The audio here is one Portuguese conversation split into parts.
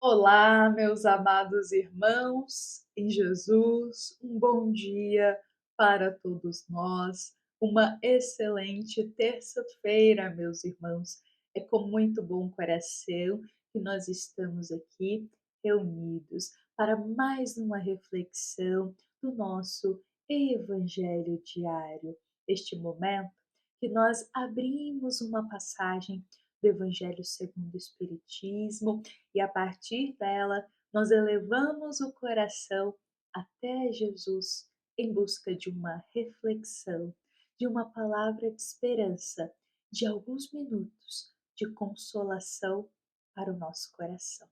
Olá, meus amados irmãos em Jesus, um bom dia para todos nós, uma excelente terça-feira, meus irmãos. É com muito bom coração que nós estamos aqui reunidos para mais uma reflexão do nosso Evangelho diário. Este momento que nós abrimos uma passagem do Evangelho segundo o Espiritismo e a partir dela nós elevamos o coração até Jesus em busca de uma reflexão, de uma palavra de esperança, de alguns minutos de consolação para o nosso coração.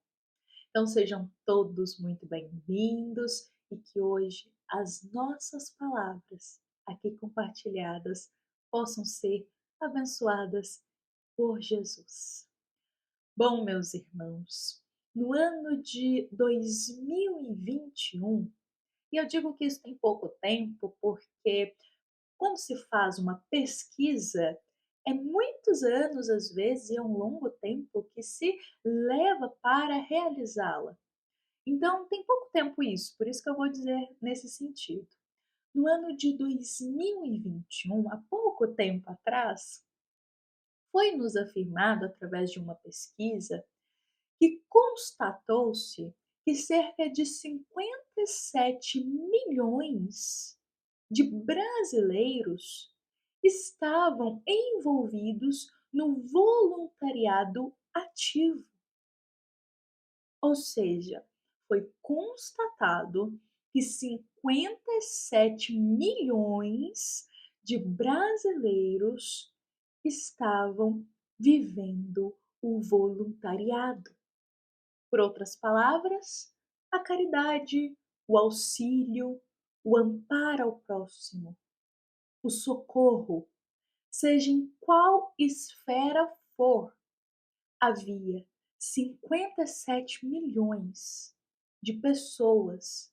Então sejam todos muito bem-vindos e que hoje as nossas palavras aqui compartilhadas possam ser abençoadas por Jesus. Bom, meus irmãos, no ano de 2021, e eu digo que isso tem pouco tempo, porque quando se faz uma pesquisa, é muitos anos, às vezes, e é um longo tempo que se leva para realizá-la. Então, tem pouco tempo isso, por isso que eu vou dizer nesse sentido. No ano de 2021, há pouco tempo atrás, foi nos afirmado através de uma pesquisa que constatou-se que cerca de 57 milhões de brasileiros estavam envolvidos no voluntariado ativo. Ou seja, foi constatado que 57 milhões de brasileiros estavam vivendo o voluntariado. Por outras palavras, a caridade, o auxílio, o amparo ao próximo, o socorro, seja em qual esfera for, havia 57 milhões de pessoas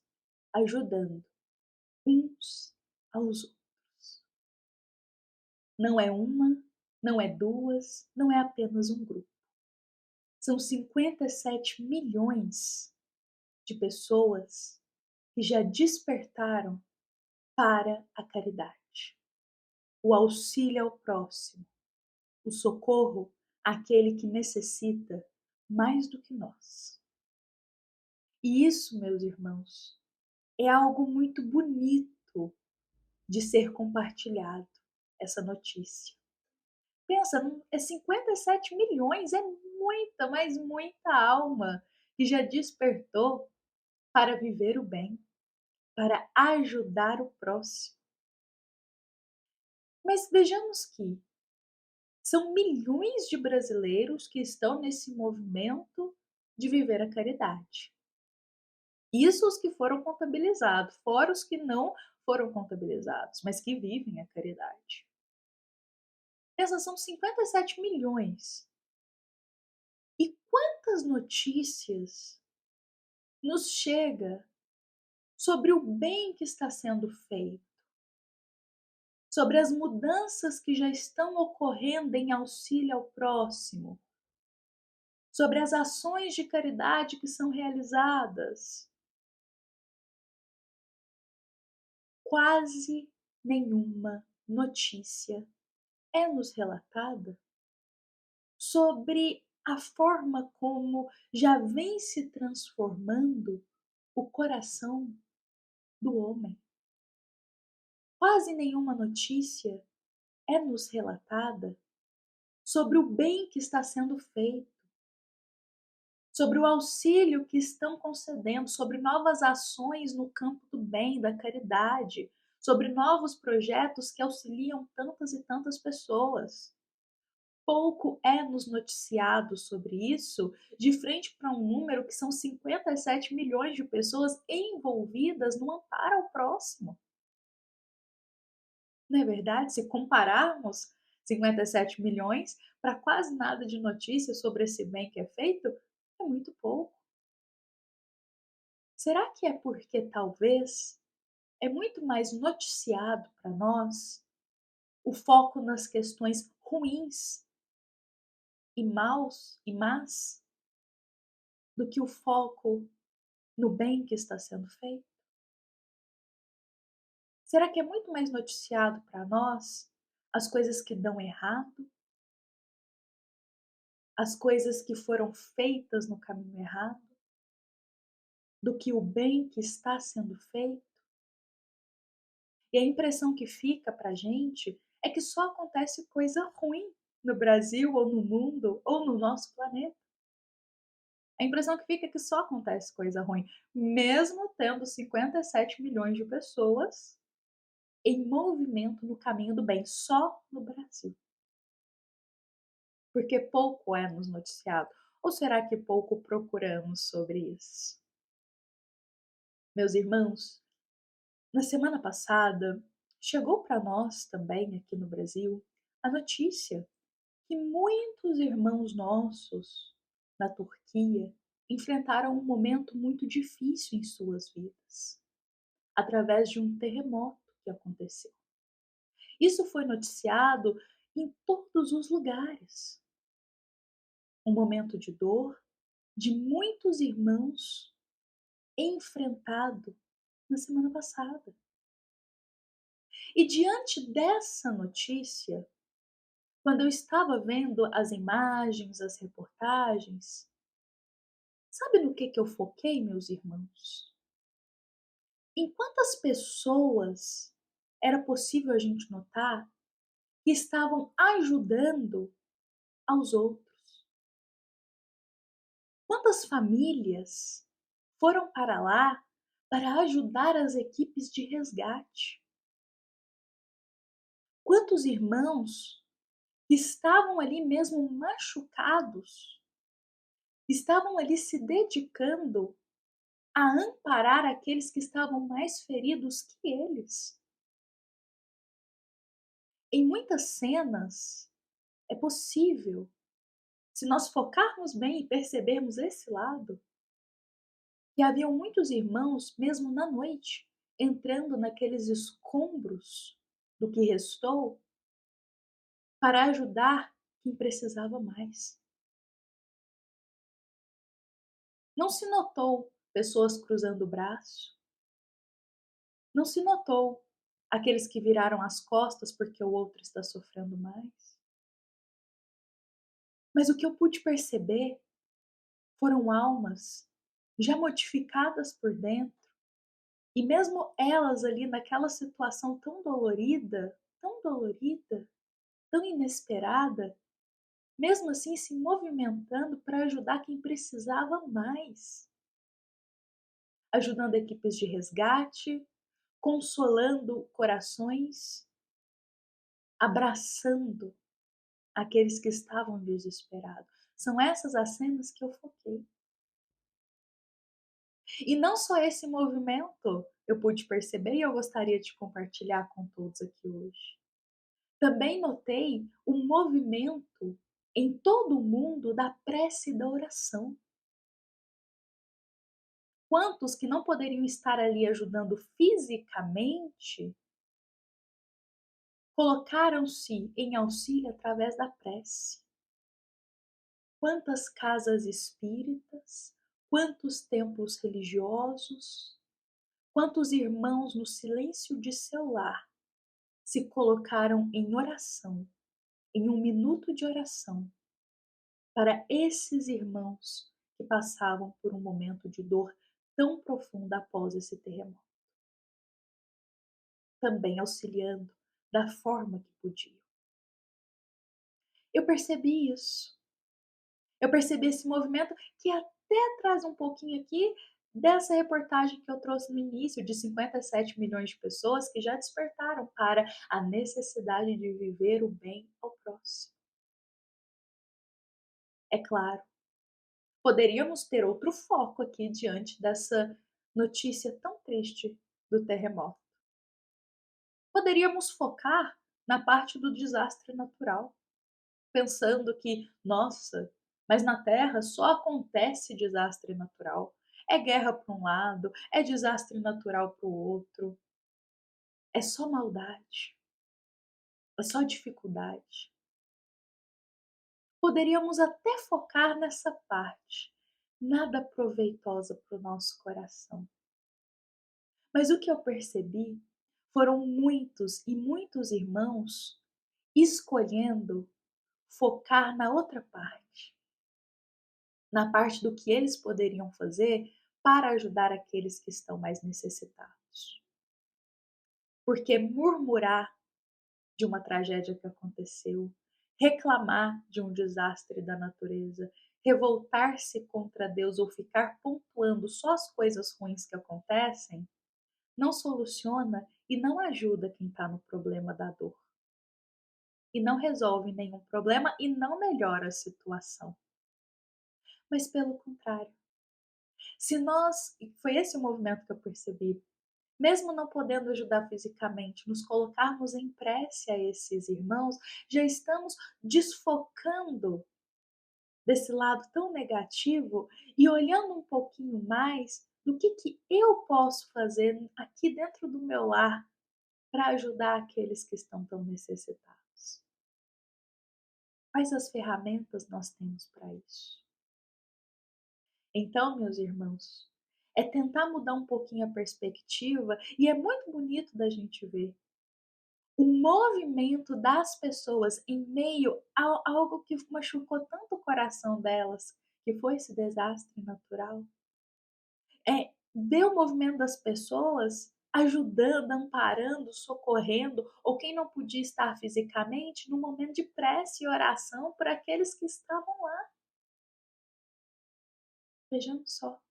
ajudando uns aos outros. Não é uma, não é duas, não é apenas um grupo. São 57 milhões de pessoas que já despertaram para a caridade, o auxílio ao próximo, o socorro àquele que necessita mais do que nós. E isso, meus irmãos, é algo muito bonito de ser compartilhado, essa notícia. Pensa, é 57 milhões, é muita, mas muita alma que já despertou para viver o bem, para ajudar o próximo. Mas vejamos que são milhões de brasileiros que estão nesse movimento de viver a caridade. Isso os que foram contabilizados, fora os que não foram contabilizados, mas que vivem a caridade. Essas são 57 milhões. E quantas notícias nos chega sobre o bem que está sendo feito, sobre as mudanças que já estão ocorrendo em auxílio ao próximo, sobre as ações de caridade que são realizadas. Quase nenhuma notícia é nos relatada sobre a forma como já vem se transformando o coração do homem. Quase nenhuma notícia é nos relatada sobre o bem que está sendo feito, sobre o auxílio que estão concedendo, sobre novas ações no campo do bem, da caridade, sobre novos projetos que auxiliam tantas e tantas pessoas. Pouco é nos noticiado sobre isso, de frente para um número que são 57 milhões de pessoas envolvidas no amparo ao próximo. Não é verdade? Se compararmos 57 milhões para quase nada de notícia sobre esse bem que é feito, é muito pouco. Será que é porque talvez é muito mais noticiado para nós o foco nas questões ruins e maus e más do que o foco no bem que está sendo feito? Será que é muito mais noticiado para nós as coisas que dão errado, as coisas que foram feitas no caminho errado, do que o bem que está sendo feito? E a impressão que fica para a gente é que só acontece coisa ruim no Brasil, ou no mundo, ou no nosso planeta. A impressão que fica é que só acontece coisa ruim, mesmo tendo 57 milhões de pessoas em movimento no caminho do bem, só no Brasil. Porque pouco é nos noticiado. Ou será que pouco procuramos sobre isso? Meus irmãos, na semana passada, chegou para nós também aqui no Brasil a notícia que muitos irmãos nossos na Turquia enfrentaram um momento muito difícil em suas vidas, através de um terremoto que aconteceu. Isso foi noticiado em todos os lugares. Um momento de dor de muitos irmãos enfrentado na semana passada. E diante dessa notícia, quando eu estava vendo as imagens, as reportagens, sabe no que eu foquei, meus irmãos? Em quantas pessoas era possível a gente notar que estavam ajudando aos outros. Quantas famílias foram para lá para ajudar as equipes de resgate? Quantos irmãos que estavam ali mesmo machucados, estavam ali se dedicando a amparar aqueles que estavam mais feridos que eles? Em muitas cenas é possível, se nós focarmos bem e percebermos esse lado, que haviam muitos irmãos, mesmo na noite, entrando naqueles escombros do que restou para ajudar quem precisava mais. Não se notou pessoas cruzando o braço, não se notou aqueles que viraram as costas porque o outro está sofrendo mais. Mas o que eu pude perceber foram almas já modificadas por dentro, e mesmo elas ali naquela situação tão dolorida, tão inesperada, mesmo assim se movimentando para ajudar quem precisava mais, ajudando equipes de resgate, consolando corações, abraçando aqueles que estavam desesperados. São essas as cenas que eu foquei. E não só esse movimento eu pude perceber e eu gostaria de compartilhar com todos aqui hoje. Também notei um movimento em todo o mundo da prece e da oração. Quantos que não poderiam estar ali ajudando fisicamente, colocaram-se em auxílio através da prece. Quantas casas espíritas, quantos templos religiosos, quantos irmãos no silêncio de seu lar se colocaram em oração, em um minuto de oração, para esses irmãos que passavam por um momento de dor tão profunda após esse terremoto, também auxiliando da forma que podiam. Eu percebi isso. Eu percebi esse movimento que até traz um pouquinho aqui dessa reportagem que eu trouxe no início, de 57 milhões de pessoas que já despertaram para a necessidade de viver o bem ao próximo. É claro, poderíamos ter outro foco aqui diante dessa notícia tão triste do terremoto. Poderíamos focar na parte do desastre natural, pensando que, nossa, mas na Terra só acontece desastre natural. É guerra para um lado, é desastre natural para o outro, é só maldade, é só dificuldade. Poderíamos até focar nessa parte, nada proveitosa para o nosso coração. Mas o que eu percebi foram muitos e muitos irmãos escolhendo focar na outra parte, na parte do que eles poderiam fazer para ajudar aqueles que estão mais necessitados. Porque murmurar de uma tragédia que aconteceu, reclamar de um desastre da natureza, revoltar-se contra Deus ou ficar pontuando só as coisas ruins que acontecem, não soluciona e não ajuda quem está no problema da dor. E não resolve nenhum problema e não melhora a situação. Mas pelo contrário, se nós, e foi esse o movimento que eu percebi, mesmo não podendo ajudar fisicamente, nos colocarmos em prece a esses irmãos, já estamos desfocando desse lado tão negativo e olhando um pouquinho mais do que eu posso fazer aqui dentro do meu lar para ajudar aqueles que estão tão necessitados. Quais as ferramentas nós temos para isso? Então, meus irmãos, é tentar mudar um pouquinho a perspectiva e é muito bonito da gente ver o movimento das pessoas em meio a algo que machucou tanto o coração delas, que foi esse desastre natural. Ver o movimento das pessoas ajudando, amparando, socorrendo, ou quem não podia estar fisicamente, no momento de prece e oração por aqueles que estavam lá. Vejamos só.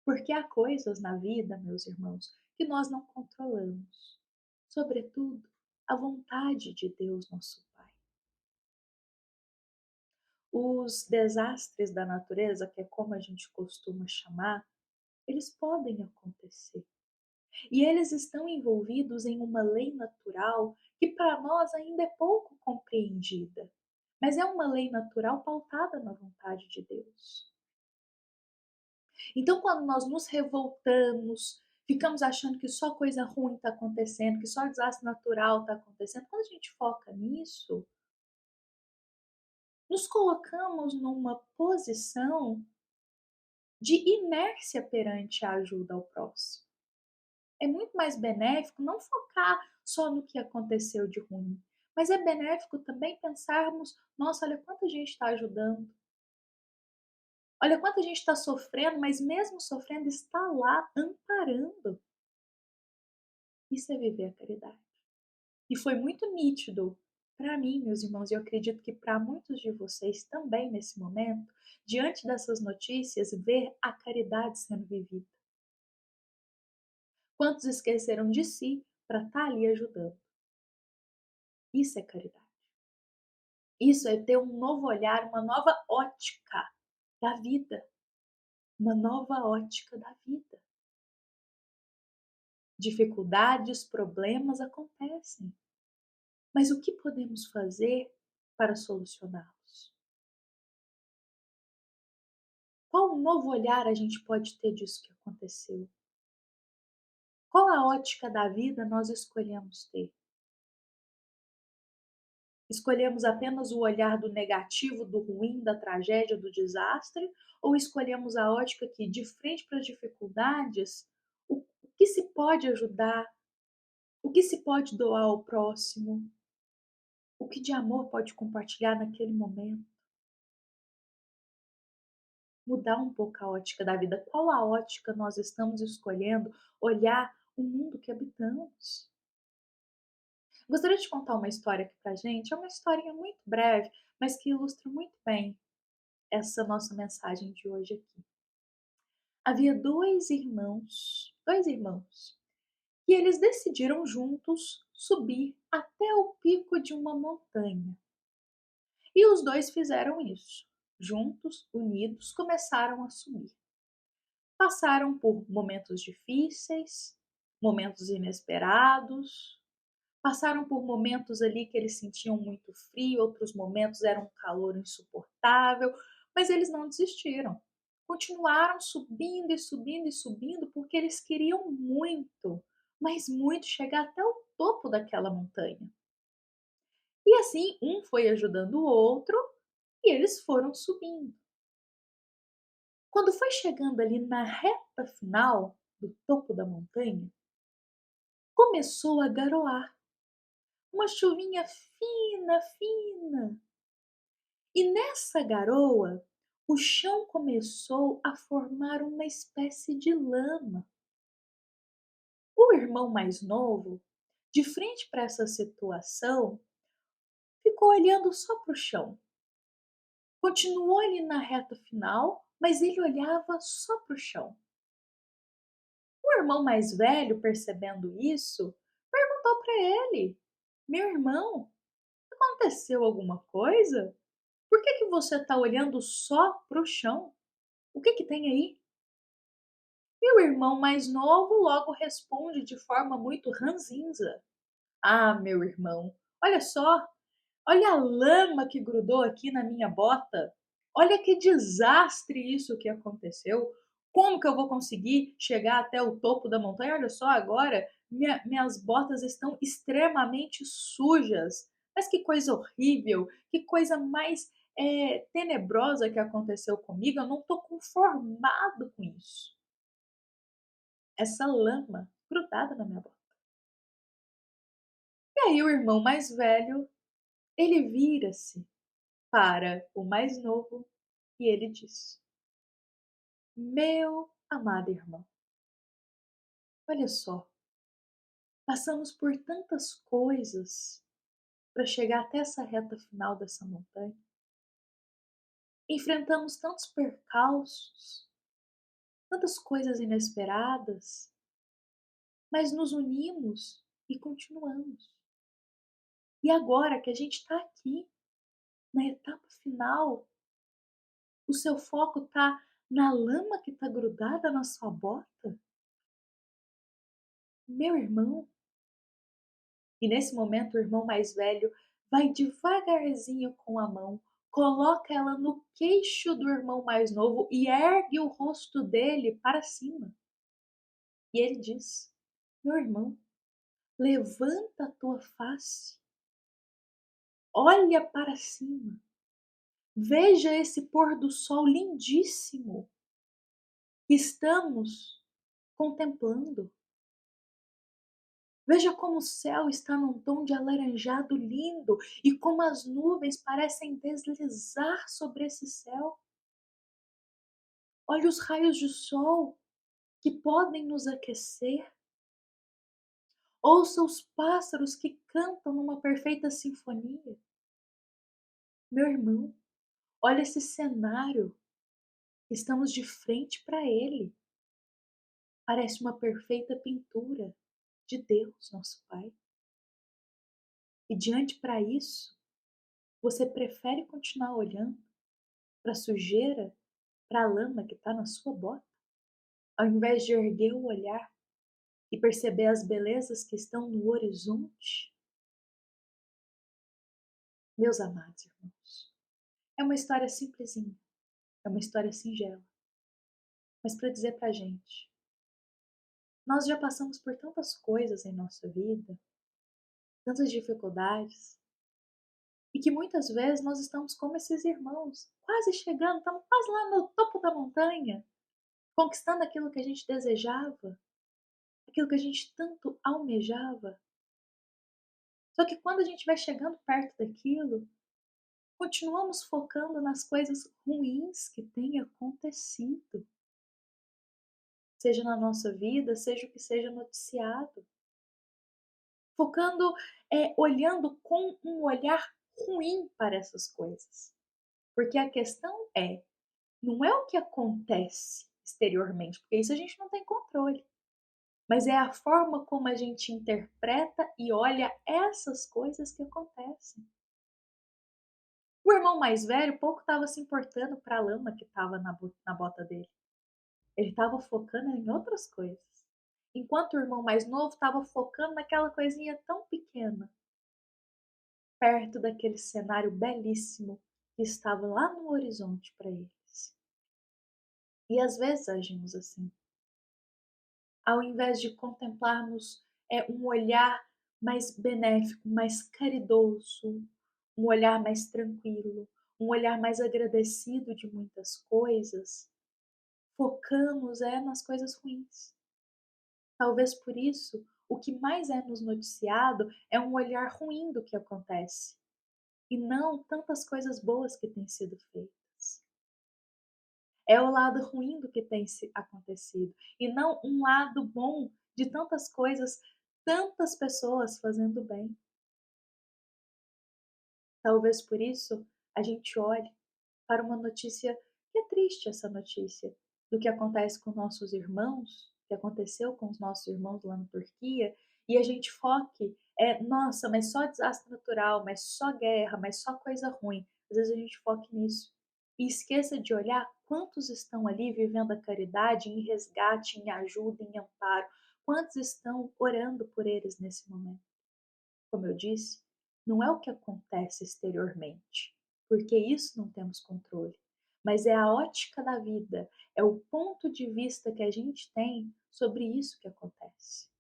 Porque há coisas na vida, meus irmãos, que nós não controlamos. Sobretudo, a vontade de Deus, nosso Pai. Os desastres da natureza, que é como a gente costuma chamar, eles podem acontecer. E eles estão envolvidos em uma lei natural que para nós ainda é pouco compreendida. Mas é uma lei natural pautada na vontade de Deus. Então, quando nós nos revoltamos, ficamos achando que só coisa ruim está acontecendo, que só desastre natural está acontecendo, quando a gente foca nisso, nos colocamos numa posição de inércia perante a ajuda ao próximo. É muito mais benéfico não focar só no que aconteceu de ruim, mas é benéfico também pensarmos: nossa, olha quanta gente está ajudando, olha quanta gente está sofrendo, mas mesmo sofrendo está lá amparando. Isso é viver a caridade. E foi muito nítido para mim, meus irmãos, e eu acredito que para muitos de vocês também nesse momento, diante dessas notícias, ver a caridade sendo vivida. Quantos esqueceram de si para estar ali ajudando? Isso é caridade. Isso é ter um novo olhar, uma nova ótica da vida. Uma nova ótica da vida. Dificuldades, problemas acontecem. Mas o que podemos fazer para solucioná-los? Qual novo olhar a gente pode ter disso que aconteceu? Qual a ótica da vida nós escolhemos ter? Escolhemos apenas o olhar do negativo, do ruim, da tragédia, do desastre? Ou escolhemos a ótica que, de frente para as dificuldades, o que se pode ajudar, o que se pode doar ao próximo, o que de amor pode compartilhar naquele momento? Mudar um pouco a ótica da vida. Qual a ótica nós estamos escolhendo olhar o mundo que habitamos? Gostaria de contar uma história aqui pra gente. É uma historinha muito breve, mas que ilustra muito bem essa nossa mensagem de hoje aqui. Havia dois irmãos, e eles decidiram juntos subir até o pico de uma montanha. E os dois fizeram isso. Juntos, unidos, começaram a subir. Passaram por momentos difíceis, momentos inesperados, passaram por momentos ali que eles sentiam muito frio, outros momentos era um calor insuportável, mas eles não desistiram. Continuaram subindo e subindo e subindo porque eles queriam muito, mas muito chegar até o topo daquela montanha. E assim, um foi ajudando o outro e eles foram subindo. Quando foi chegando ali na reta final do topo da montanha, começou a garoar, uma chuvinha fina, fina. E nessa garoa, o chão começou a formar uma espécie de lama. O irmão mais novo, de frente para essa situação, ficou olhando só para o chão. Continuou ali na reta final, mas ele olhava só para o chão. O irmão mais velho, percebendo isso, perguntou para ele: Meu irmão, aconteceu alguma coisa? Por que você está olhando só para o chão? O que tem aí? E o irmão mais novo logo responde de forma muito ranzinza: Ah, meu irmão, olha só, olha a lama que grudou aqui na minha bota. Olha que desastre isso que aconteceu. Como que eu vou conseguir chegar até o topo da montanha? Olha só agora, minhas botas estão extremamente sujas. Mas que coisa horrível, que coisa mais tenebrosa que aconteceu comigo. Eu não estou conformado com isso. Essa lama grudada na minha bota. E aí o irmão mais velho, ele vira-se para o mais novo e ele diz: Meu amado irmão, olha só, passamos por tantas coisas para chegar até essa reta final dessa montanha. Enfrentamos tantos percalços, tantas coisas inesperadas, mas nos unimos e continuamos. E agora que a gente está aqui, na etapa final, o seu foco está na lama que está grudada na sua bota? Meu irmão. E nesse momento o irmão mais velho vai devagarzinho com a mão, coloca ela no queixo do irmão mais novo e ergue o rosto dele para cima. E ele diz: Meu irmão, levanta a tua face, olha para cima, veja esse pôr do sol lindíssimo que estamos contemplando. Veja como o céu está num tom de alaranjado lindo e como as nuvens parecem deslizar sobre esse céu. Olha os raios de sol que podem nos aquecer. Ouça os pássaros que cantam numa perfeita sinfonia. Meu irmão, olha esse cenário. Estamos de frente para ele. Parece uma perfeita pintura de Deus, nosso Pai. E diante para isso, você prefere continuar olhando para a sujeira, para a lama que está na sua bota, ao invés de erguer o olhar e perceber as belezas que estão no horizonte? Meus amados irmãos, é uma história simplesinha, é uma história singela, mas para dizer para a gente, nós já passamos por tantas coisas em nossa vida, tantas dificuldades, e que muitas vezes nós estamos como esses irmãos, quase chegando, estamos quase lá no topo da montanha, conquistando aquilo que a gente desejava, aquilo que a gente tanto almejava. Só que quando a gente vai chegando perto daquilo, continuamos focando nas coisas ruins que têm acontecido, seja na nossa vida, seja o que seja noticiado. Focando, olhando com um olhar ruim para essas coisas. Porque a questão não é o que acontece exteriormente, porque isso a gente não tem controle, mas é a forma como a gente interpreta e olha essas coisas que acontecem. O irmão mais velho pouco estava se importando para a lama que estava na bota dele. Ele estava focando em outras coisas. Enquanto o irmão mais novo estava focando naquela coisinha tão pequena, perto daquele cenário belíssimo que estava lá no horizonte para eles. E às vezes agimos assim. Ao invés de contemplarmos um olhar mais benéfico, mais caridoso, um olhar mais tranquilo, um olhar mais agradecido de muitas coisas, focamos nas coisas ruins. Talvez por isso, o que mais é nos noticiado é um olhar ruim do que acontece, e não tantas coisas boas que têm sido feitas. É o lado ruim do que tem acontecido, e não um lado bom de tantas coisas, tantas pessoas fazendo bem. Talvez por isso a gente olhe para uma notícia que é triste, essa notícia do que acontece com nossos irmãos, que aconteceu com os nossos irmãos lá na Turquia, e a gente foque, nossa, mas só desastre natural, mas só guerra, mas só coisa ruim. Às vezes a gente foque nisso e esqueça de olhar quantos estão ali vivendo a caridade em resgate, em ajuda, em amparo, quantos estão orando por eles nesse momento. Como eu disse, não é o que acontece exteriormente, porque isso não temos controle, mas é a ótica da vida, é o ponto de vista que a gente tem sobre isso que acontece.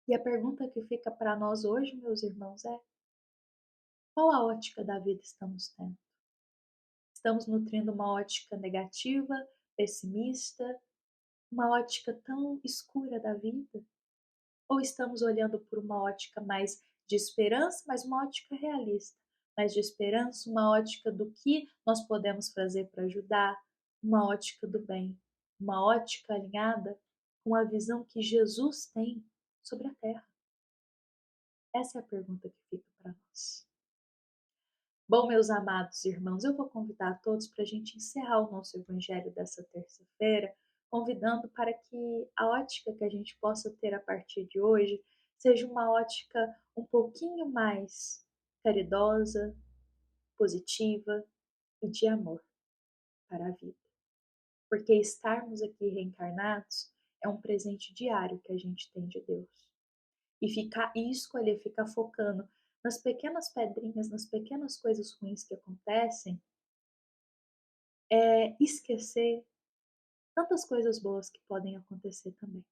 E a pergunta que fica para nós hoje, meus irmãos, é: qual a ótica da vida estamos tendo? Estamos nutrindo uma ótica negativa, pessimista, uma ótica tão escura da vida? Ou estamos olhando por uma ótica mais de esperança, mas uma ótica realista, mais de esperança, uma ótica do que nós podemos fazer para ajudar, uma ótica do bem, uma ótica alinhada com a visão que Jesus tem sobre a Terra? Essa é a pergunta que fica para nós. Bom, meus amados irmãos, eu vou convidar a todos para a gente encerrar o nosso evangelho dessa terça-feira, convidando para que a ótica que a gente possa ter a partir de hoje seja uma ótica um pouquinho mais caridosa, positiva e de amor para a vida. Porque estarmos aqui reencarnados é um presente diário que a gente tem de Deus. E escolher ficar focando nas pequenas pedrinhas, nas pequenas coisas ruins que acontecem, é esquecer tantas coisas boas que podem acontecer também.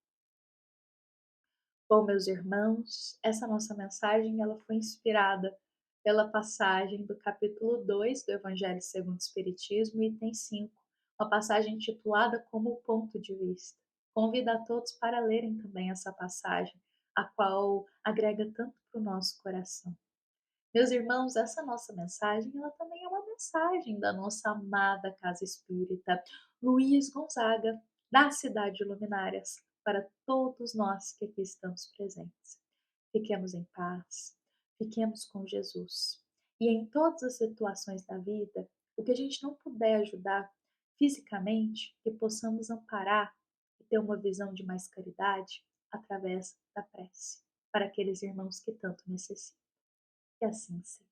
Bom, meus irmãos, essa nossa mensagem ela foi inspirada pela passagem do capítulo 2 do Evangelho segundo o Espiritismo, item 5, uma passagem intitulada Como Ponto de Vista. Convido a todos para lerem também essa passagem, a qual agrega tanto para o nosso coração. Meus irmãos, essa nossa mensagem, ela também é uma mensagem da nossa amada Casa Espírita Luiz Gonzaga, da Cidade de Luminárias, para todos nós que aqui estamos presentes. Fiquemos em paz, fiquemos com Jesus. E em todas as situações da vida, o que a gente não puder ajudar fisicamente, que possamos amparar e ter uma visão de mais caridade através da prece, para aqueles irmãos que tanto necessitam. Que assim seja.